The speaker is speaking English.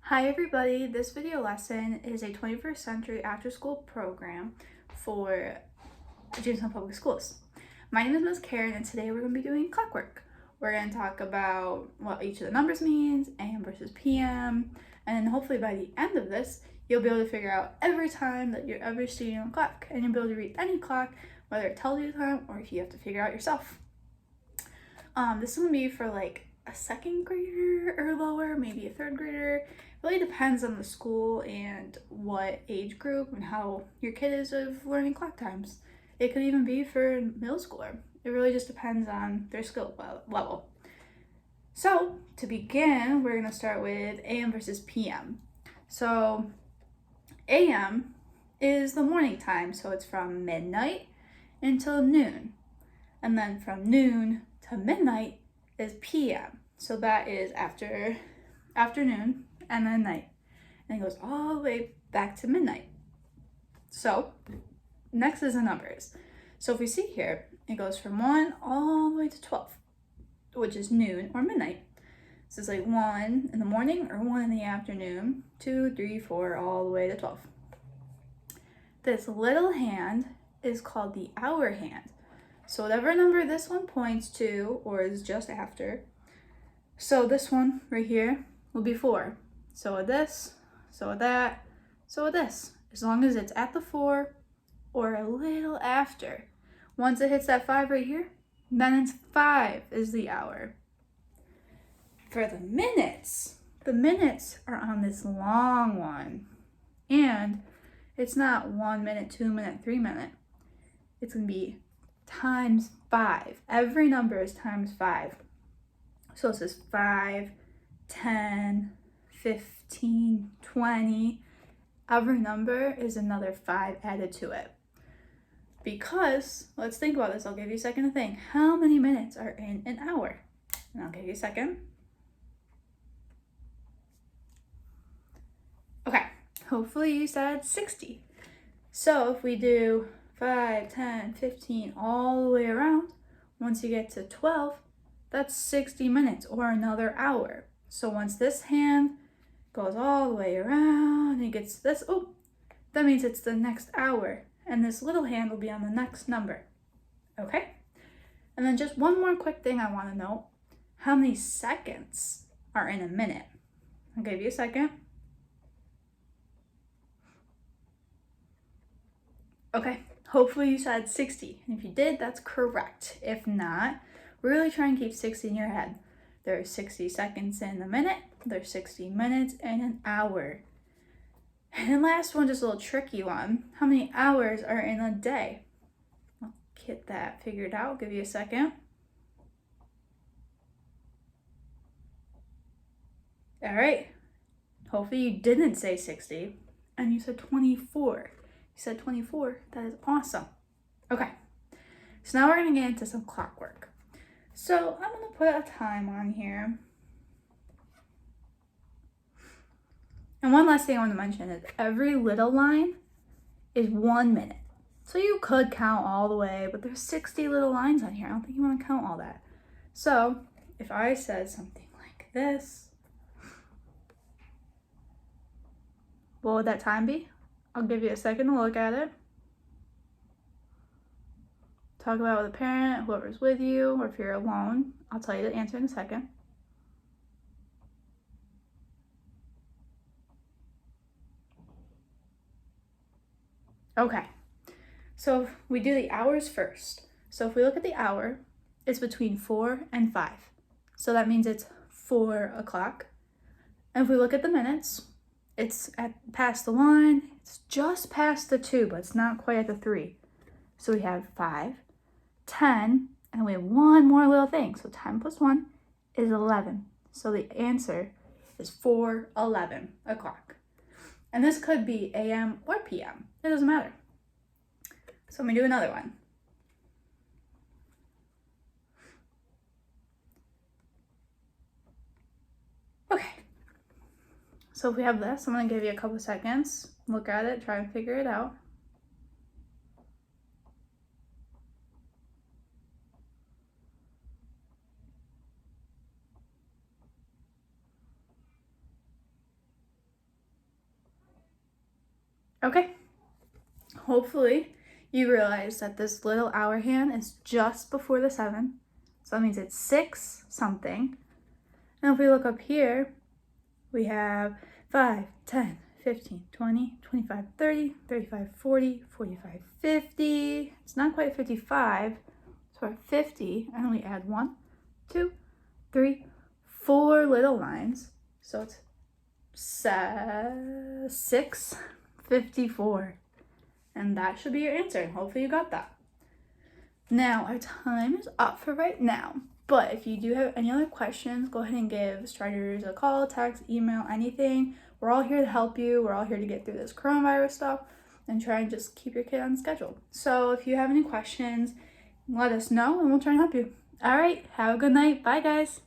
Hi everybody, this video lesson is a 21st century after school program for Jamestown Public Schools. My name is Ms. Karen and today we're going to be doing clockwork. We're going to talk about what each of the numbers means, AM versus PM, and then hopefully by the end of this, you'll be able to figure out every time that you're ever seeing a clock, and you'll be able to read any clock, whether it tells you the time or if you have to figure out yourself. This is going to be for like a second grader or lower, maybe a third grader. It really depends on the school and what age group and how your kid is of learning clock times. It could even be for a middle schooler. It really just depends on their skill level. So to begin, we're going to start with AM versus PM. So AM is the morning time, so it's from midnight until noon. And then from noon to midnight is PM. So that is afternoon and then night. And it goes all the way back to midnight. So next is the numbers. So if we see here, it goes from 1 all the way to 12, which is noon or midnight. So it's like 1 in the morning or 1 in the afternoon, 2, 3, 4, all the way to 12. This little hand is called the hour hand. So whatever number this one points to or is just after, so this one right here will be 4. So with this, so with that, so with this. As long as it's at the 4 or a little after. Once it hits that 5 right here, then it's 5 is the hour. For the minutes are on this long one. And it's not 1 minute, 2 minute, 3 minute. It's going to be times 5. Every number is times 5. So it says 5, 10, 15, 20. Every number is another 5 added to it. Because, let's think about this. I'll give you a second to think. How many minutes are in an hour? And I'll give you a second. Okay, hopefully you said 60. So if we do 5, 10, 15, all the way around, once you get to 12, that's 60 minutes or another hour. So once this hand goes all the way around and gets this, that means it's the next hour. And this little hand will be on the next number. Okay? And then just one more quick thing I want to note. How many seconds are in a minute? I'll give you a second. Okay, hopefully you said 60. And if you did, that's correct. If not, really try and keep 60 in your head. There are 60 seconds in a minute. There's 60 minutes in an hour. And then last one, just a little tricky one. How many hours are in a day? I'll get that figured out. I'll give you a second. All right. Hopefully you didn't say 60 and you said 24. You said 24. That is awesome. Okay. So now we're going to get into some clockwork. So I'm going to put a time on here. And one last thing I want to mention is every little line is 1 minute. So you could count all the way, but there's 60 little lines on here. I don't think you want to count all that. So if I said something like this, what would that time be? I'll give you a second to look at it. Talk about it with a parent, whoever's with you, or if you're alone. I'll tell you the answer in a second. Okay, so we do the hours first. So if we look at the hour, it's between 4 and 5. So that means it's 4 o'clock. And if we look at the minutes, it's past the 1, it's just past the 2, but it's not quite at the 3. So we have 5, 10, and we have one more little thing. So 10 plus 1 is 11. So the answer is 4:11 o'clock. And this could be AM or PM. It doesn't matter. So let me do another one. Okay. So if we have this, I'm going to give you a couple seconds. Look at it, try and figure it out. Okay. Hopefully you realize that this little hour hand is just before the 7. So that means it's 6 something. And if we look up here, we have 5, 10, 15, 20, 25, 30, 35, 40, 45, 50. It's not quite 55. So we're at 50, and we add 1, 2, 3, 4 little lines. So it's 654. And that should be your answer. Hopefully you got that. Now, our time is up for right now. But if you do have any other questions, go ahead and give Striders a call, text, email, anything. We're all here to help you. We're all here to get through this coronavirus stuff and try and just keep your kid on schedule. So if you have any questions, let us know and we'll try and help you. All right, have a good night. Bye, guys.